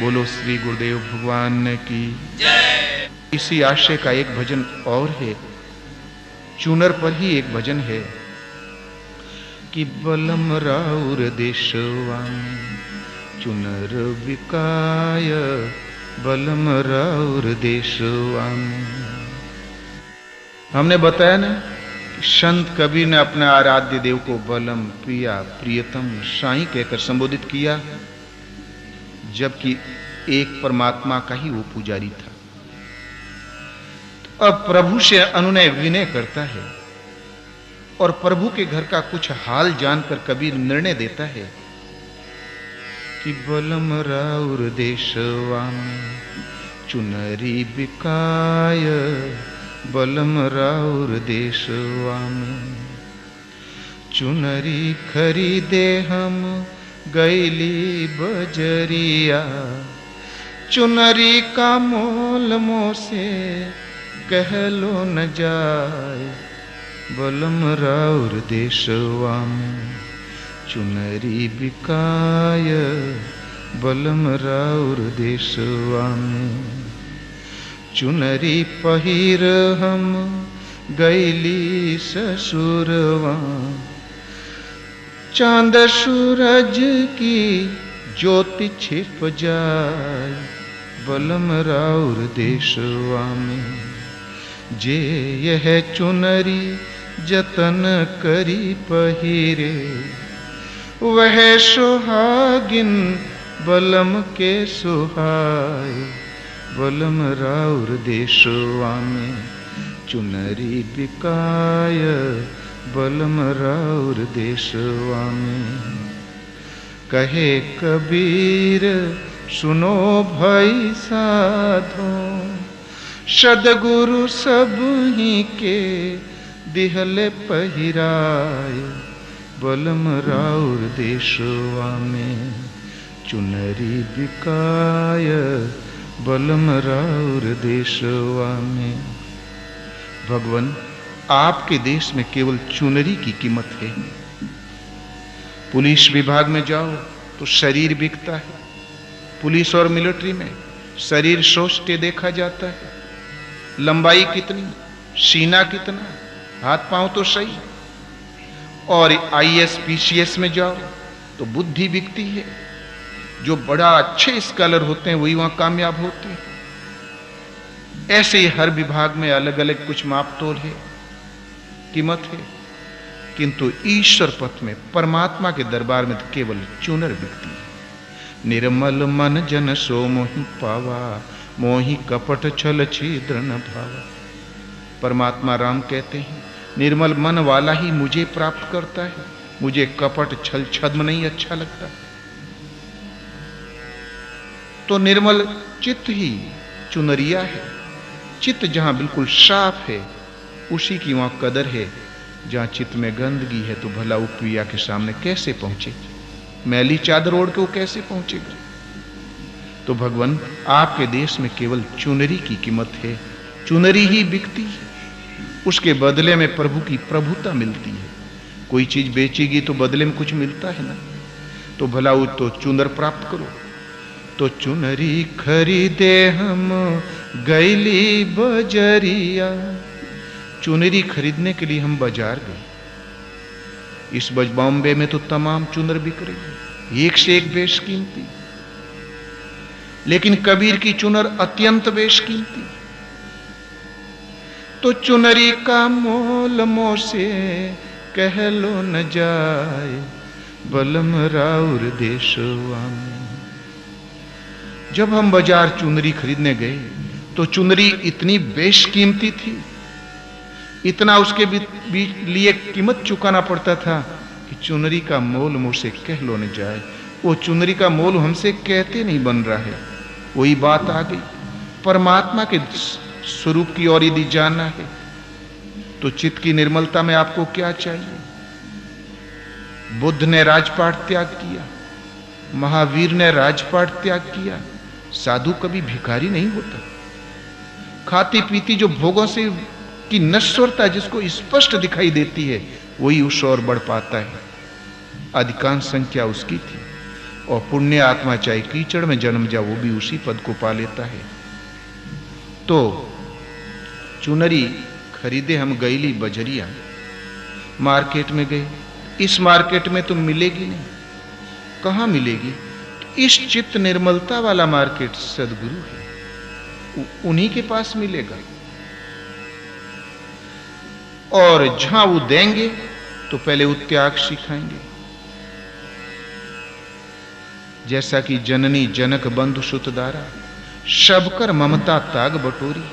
बोलो श्री गुरुदेव भगवान की जय। इसी आशय का एक भजन और है, चूनर पर ही एक भजन है कि बलम राउर देशवा में चुनर बिकाय, बलम राउर देशवा में। हमने बताया ना कि संत कबीर ने अपने आराध्य देव को बलम, प्रिया, प्रियतम, साईं कहकर संबोधित किया, जबकि एक परमात्मा का ही वो पुजारी था। तो अब प्रभु से अनुनय विनय करता है और प्रभु के घर का कुछ हाल जानकर कबीर निर्णय देता है कि बलम राउर देशवा में चुनरी बिकाय, बलम राउर देशवा में चुनरी खरीदे हम गैली बजरिया, चुनरी का मोल मोसे कहलो न जाए, बलम राउर देशवा में चुनरी बिकाय, बलम राउर देशवा में चुनरी पहिर हम गैली ससुरवा, चांद सूरज की ज्योति छिप जाए, बलम राउर देशवा में जे यह चुनरी जतन करी पहिरे, वह सुहागिन बलम के सुहाय, बलम राउर देशवा में चुनरी बिकाय, बलम राउर देशवा में। कहे कबीर सुनो भाई साधो, सदगुरु सब ही के दिहले पहिराय, बलम राउर देशवा में चुनरी बिकाय, बलम राउर देशवा में। भगवान, आपके देश में केवल चुनरी की कीमत है। पुलिस विभाग में जाओ तो शरीर बिकता है, पुलिस और मिलिट्री में शरीर सोच के देखा जाता है, लंबाई कितनी, सीना कितना, हाथ पांव तो सही। और आईएएस पीसीएस में जाओ तो बुद्धि बिकती है, जो बड़ा अच्छे स्कॉलर होते हैं वही वहां कामयाब होते हैं। ऐसे ही हर विभाग में अलग अलग कुछ मापतोल है, कीमत है, किंतु ईश्वर पथ में, परमात्मा के दरबार में तो केवल चुनर बिकती है। निर्मल मन जन सो मोहि पावा, मोहि कपट छल छिद्र न भावा। परमात्मा राम कहते हैं, निर्मल मन वाला ही मुझे प्राप्त करता है, मुझे कपट छल छद्म नहीं अच्छा लगता। तो निर्मल चित्त ही चुनरिया है। चित्त जहां बिल्कुल साफ है उसी की वहां कदर है। जहां चित्त में गंदगी है तो भला वो प्रिया के सामने कैसे पहुंचे, मैली चादर ओढ़ के वो कैसे पहुंचेगा। तो भगवान, आपके देश में केवल चुनरी की कीमत है, चुनरी ही बिकती है, उसके बदले में प्रभु की प्रभुता मिलती है। कोई चीज बेचेगी तो बदले में कुछ मिलता है ना, तो भला वो तो चुनर प्राप्त करो। तो चुनरी खरीदे हम गैली बजरिया, चुनरी खरीदने के लिए हम बाजार गए। इस बॉम्बे में तो तमाम चुनर बिक रही है, एक से एक बेशकीमती, लेकिन कबीर की चुनर अत्यंत बेशकीमती। तो चुनरी का मोल मोसे कहलो न जाए, बलम राउर देशवा में। जब हम बाजार चुनरी खरीदने गए तो चुनरी इतनी बेशकीमती थी, इतना उसके लिए कीमत चुकाना पड़ता था कि चुनरी का मोल मुझसे कह लो न जाए। वो चुनरी का मोल हमसे कहते नहीं बन रहा है। वही बात आ गई, परमात्मा के स्वरूप की ओर यदि जाना है तो चित्त की निर्मलता में आपको क्या चाहिए। बुद्ध ने राजपाट त्याग किया, महावीर ने राजपाट त्याग किया। साधु कभी भिखारी नहीं होता। खाती पीती जो भोगों से की नश्वरता जिसको स्पष्ट दिखाई देती है वही उस ओर बढ़ पाता है। अधिकांश संख्या उसकी थी। और पुण्य आत्मा चाहे कीचड़ में जन्म जा वो भी उसी पद को पा लेता है। तो चुनरी खरीदे हम गईली बजरिया, मार्केट में गए। इस मार्केट में तो मिलेगी नहीं, कहां मिलेगी? इस चित्त निर्मलता वाला मार्केट सदगुरु है, उन्हीं के पास मिलेगा। और जहां वो देंगे तो पहले वो त्याग सिखाएंगे। जैसा कि जननी जनक बंधु सुतदारा, सबकर ममता ताग बटोरी,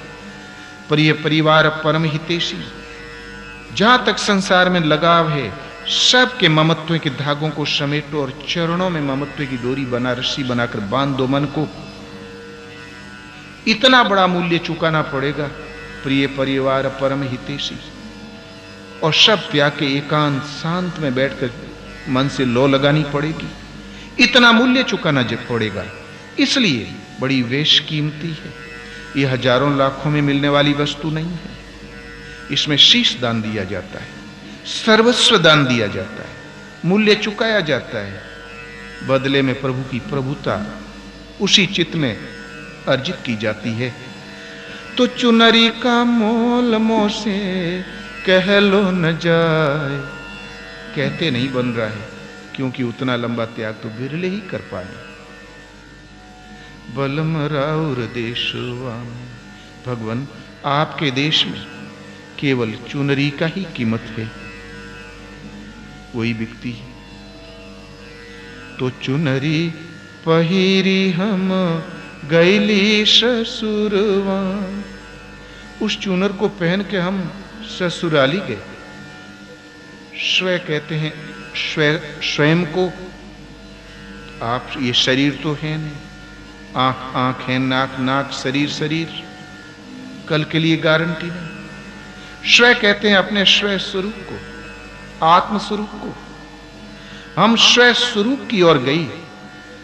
प्रिय परिवार परम हितेशी। जहां तक संसार में लगाव है, सबके ममत्व के धागों को समेटो और चरणों में ममत्व की डोरी बना, रस्सी बनाकर बांध दो मन को। इतना बड़ा मूल्य चुकाना पड़ेगा, प्रिय परिवार परम हितेशी। और सब त्याग के एकांत शांत में बैठकर मन से लो लगानी पड़ेगी। इतना मूल्य चुकाना जब पड़ेगा, इसलिए बड़ी बेशकीमती है। यह हजारों लाखों में मिलने वाली वस्तु नहीं है। इसमें शीश दान दिया जाता है, सर्वस्व दान दिया जाता है, मूल्य चुकाया जाता है। बदले में प्रभु की प्रभुता उसी चित्त में अर्जित की जाती है। तो चुनरी का मोल मोसे कह लो न जाए, कहते नहीं बन रहा है, क्योंकि उतना लंबा त्याग तो बिरले ही कर पाए। बलम राउर देशवा में, भगवान आपके देश में केवल चुनरी का ही कीमत है, वही बिकती है। तो चुनरी पहिरी हम गैली ससुरवा, उस चुनर को पहन के हम ससुराली गए। स्व कहते हैं स्वयं को। आप ये शरीर तो है नहीं, आंख आंख है, नाक नाक, शरीर शरीर, कल के लिए गारंटी नहीं। स्व कहते हैं अपने स्व स्वरूप को, आत्म स्वरूप को। हम स्व स्वरूप की ओर गई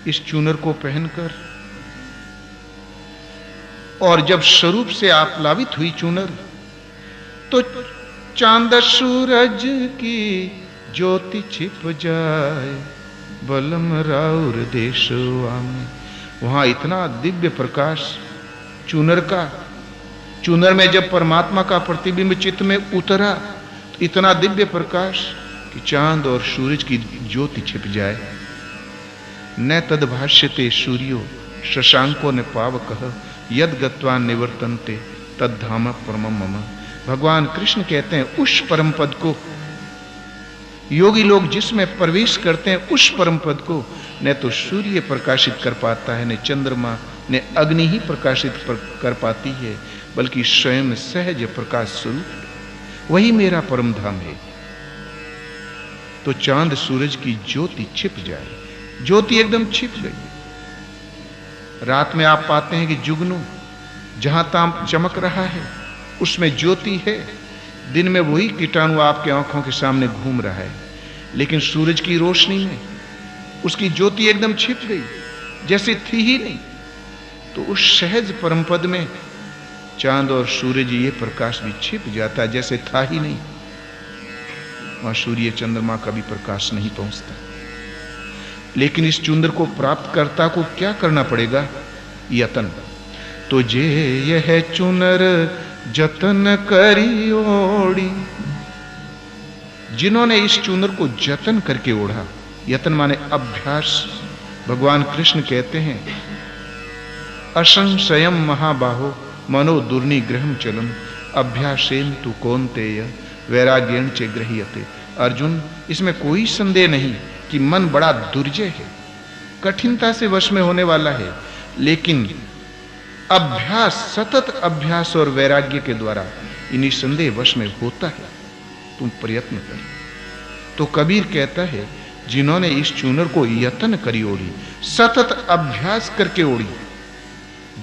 इस चूनर को पहनकर। और जब स्वरूप से आप्लावित हुई चूनर, तो चांद सूरज की ज्योति छिप जाए बलम राउर देशवा में। वहां इतना दिव्य प्रकाश चूनर का, चूनर में जब परमात्मा का प्रतिबिंब चित्त में उतरा, तो इतना दिव्य प्रकाश कि चांद और सूरज की ज्योति छिप जाए। न तद भाष्यते सूर्यो शशांको न पावकः यद गत्वा निवर्तन्ते तद धाम परमम मम। भगवान कृष्ण कहते हैं उस परम पद को, योगी लोग जिसमें प्रवेश करते हैं उस परम पद को न तो सूर्य प्रकाशित कर पाता है, न चंद्रमा, न अग्नि ही प्रकाशित कर पाती है, बल्कि स्वयं सहज प्रकाश स्वरूप वही मेरा परम धाम है। तो चांद सूरज की ज्योति छिप जाए, ज्योति एकदम छिप गई। रात में आप पाते हैं कि जुगनू जहां ताम चमक रहा है उसमें ज्योति है, दिन में वही कीटाणु आपके आंखों के सामने घूम रहा है, लेकिन सूरज की रोशनी में उसकी ज्योति एकदम छिप गई, जैसे थी ही नहीं। तो उस सहज परम पद में चांद और सूरज ये प्रकाश भी छिप जाता है, जैसे था ही नहीं। वहां सूर्य चंद्रमा का भी प्रकाश नहीं पहुंचता। लेकिन इस चुंदर को प्राप्त करता को क्या करना पड़ेगा? यतन। तो जे यह चुनर जतन करी ओढ़ी, जिन्होंने इस चुनर को जतन करके ओढ़ा, यतन माने अभ्यास। भगवान कृष्ण कहते हैं असंशयम महाबाहो मनो दुर्निग्रहम चलम अभ्यासेन तु कौन्तेय वैराग्येण च गृह्यते। अर्जुन, इसमें कोई संदेह नहीं कि मन बड़ा दुर्जय है, कठिनता से वश में होने वाला है, लेकिन अभ्यास, सतत अभ्यास और वैराग्य के द्वारा इन्हीं संदेह वश में होता है। तुम प्रयत्न कर। तो कबीर कहता है जिन्होंने इस चूनर को यतन करी ओढ़ी, सतत अभ्यास करके ओढ़ी,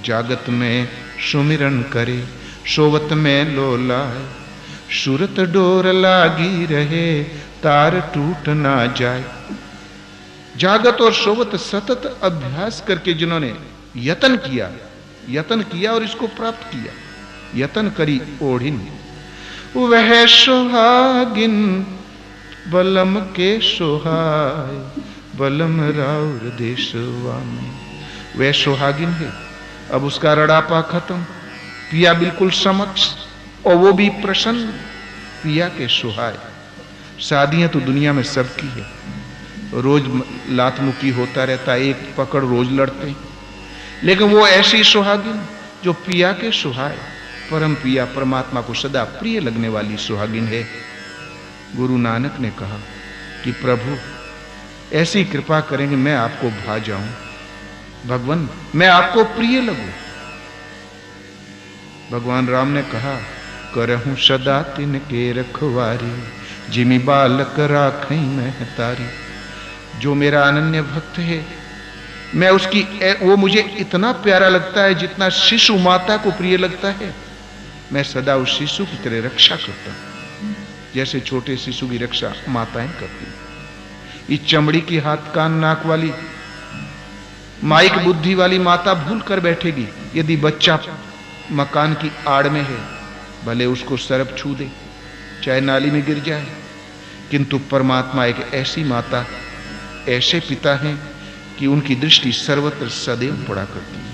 जागत में सुमिरन करे सोवत में लोलाए, सूरत डोर लागी रहे तार टूट ना जाए। जागत और सोवत सतत अभ्यास करके जिन्होंने यतन किया और इसको प्राप्त किया, यतन करी ओढ़िन, वह सुहागिन बलम के सुहाय बलम राउर देशवा में। वह सुहागिन है, अब उसका रड़ापा खत्म, पिया बिल्कुल समक्ष और वो भी प्रसन्न, पिया के सुहाए। शादियां तो दुनिया में सबकी है, रोज लातमुकी होता रहता है, एक पकड़ रोज लड़ते, लेकिन वो ऐसी सुहागिन जो पिया के सुहाए, परम पिया परमात्मा को सदा प्रिय लगने वाली सुहागिन है। गुरु नानक ने कहा कि प्रभु ऐसी कृपा करेंगे मैं आपको भा जाऊं, भगवान मैं आपको प्रिय लगूं। भगवान राम ने कहा करहूं सदा तिनके रखवारी, जिमि बालक राखई महतारी। जो मेरा अनन्य भक्त है, मैं उसकी वो मुझे इतना प्यारा लगता है जितना शिशु माता को प्रिय लगता है। मैं सदा उस शिशु की तरह रक्षा करता हूं, जैसे छोटे शिशु की रक्षा माताएं करती। इस चमड़ी की हाथ कान नाक वाली माइक बुद्धि वाली माता भूल कर बैठेगी यदि बच्चा मकान की आड़ में है, भले उसको सरप छू दे, चाहे नाली में गिर जाए। किंतु परमात्मा एक ऐसी माता, ऐसे पिता हैं कि उनकी दृष्टि सर्वत्र सदैव पड़ा करती है।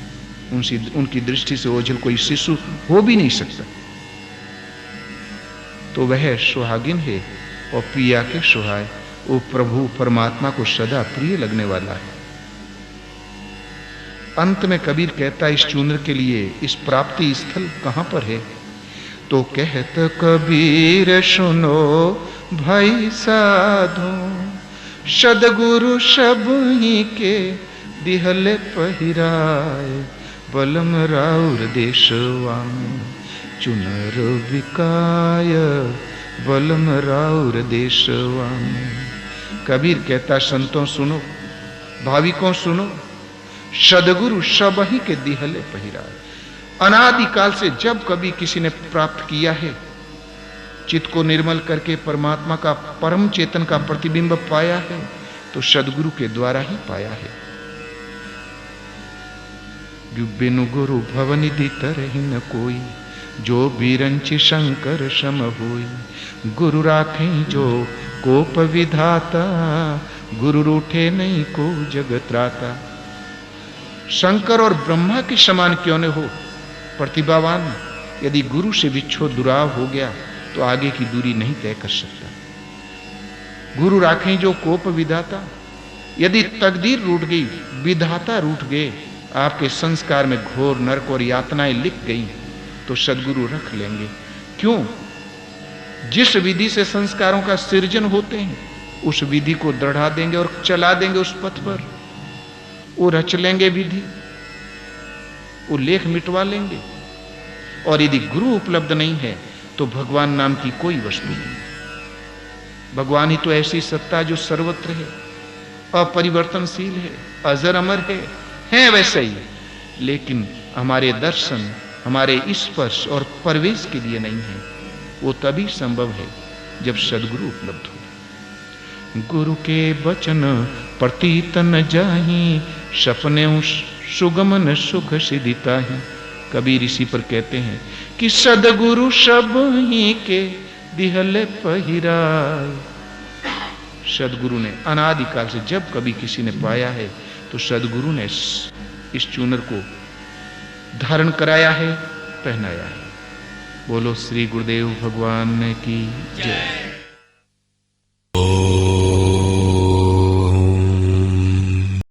उनकी दृष्टि से ओझल कोई शिशु हो भी नहीं सकता। तो वह सुहागिन है और पिया के सुहाए, वो प्रभु परमात्मा को सदा प्रिय लगने वाला है। अंत में कबीर कहता है इस चूनर के लिए इस प्राप्ति स्थल कहां पर है? तो कहत कबीर सुनो भाई साधो, सदगुरु सब ही के दिहले पहिराए, बलम राउर देशवा में चुनर विकाय, बलम राउर देशवा में। कबीर कहता संतों सुनो, भाविकों सुनो, सदगुरु सब ही के दिहले पहिराए। अनादिकाल से जब कभी किसी ने प्राप्त किया है, चित्त को निर्मल करके परमात्मा का परम चेतन का प्रतिबिंब पाया है, तो सदगुरु के द्वारा ही पाया है। बिनु गुरु भवनिधि तरहि न कोई, जो बिरंचि शंकर सम होई। गुरु राखे जो कोप विधाता, गुरु रूठे नहीं को जगत राता। शंकर और ब्रह्मा के समान क्यों न हो प्रतिभावान, यदि गुरु से विच्छो दुराव हो गया तो आगे की दूरी नहीं तय कर सकता। गुरु राखें जो कोप विधाता, यदि तकदीर रूठ गई, विधाता रूठ गए, आपके संस्कार में घोर नरक और यातनाएं लिख गई, तो सदगुरु रख लेंगे। क्यों? जिस विधि से संस्कारों का सृजन होते हैं, उस विधि को दृढ़ा देंगे और चला देंगे उस पथ पर। वो रच लेंगे विधि, वो लेख मिटवा लेंगे। और यदि गुरु उपलब्ध नहीं है तो भगवान नाम की कोई वस्तु नहीं। भगवान ही तो ऐसी सत्ता जो सर्वत्र है, अपरिवर्तनशील है, अजर अमर है वैसे ही, लेकिन हमारे दर्शन, हमारे स्पर्श और प्रवेश के लिए नहीं है। वो तभी संभव है जब सदगुरु उपलब्ध हो। गुरु के वचन प्रतीत न जाहि, सपने सुगमन सुख सिधिता ही। कबीर इसी पर कहते हैं कि सदगुरु सब ही के दिहले पहिराए। सदगुरु ने अनादिकाल से जब कभी किसी ने पाया है, तो सदगुरु ने इस चूनर को धारण कराया है, पहनाया है। बोलो श्री गुरुदेव भगवान की जय।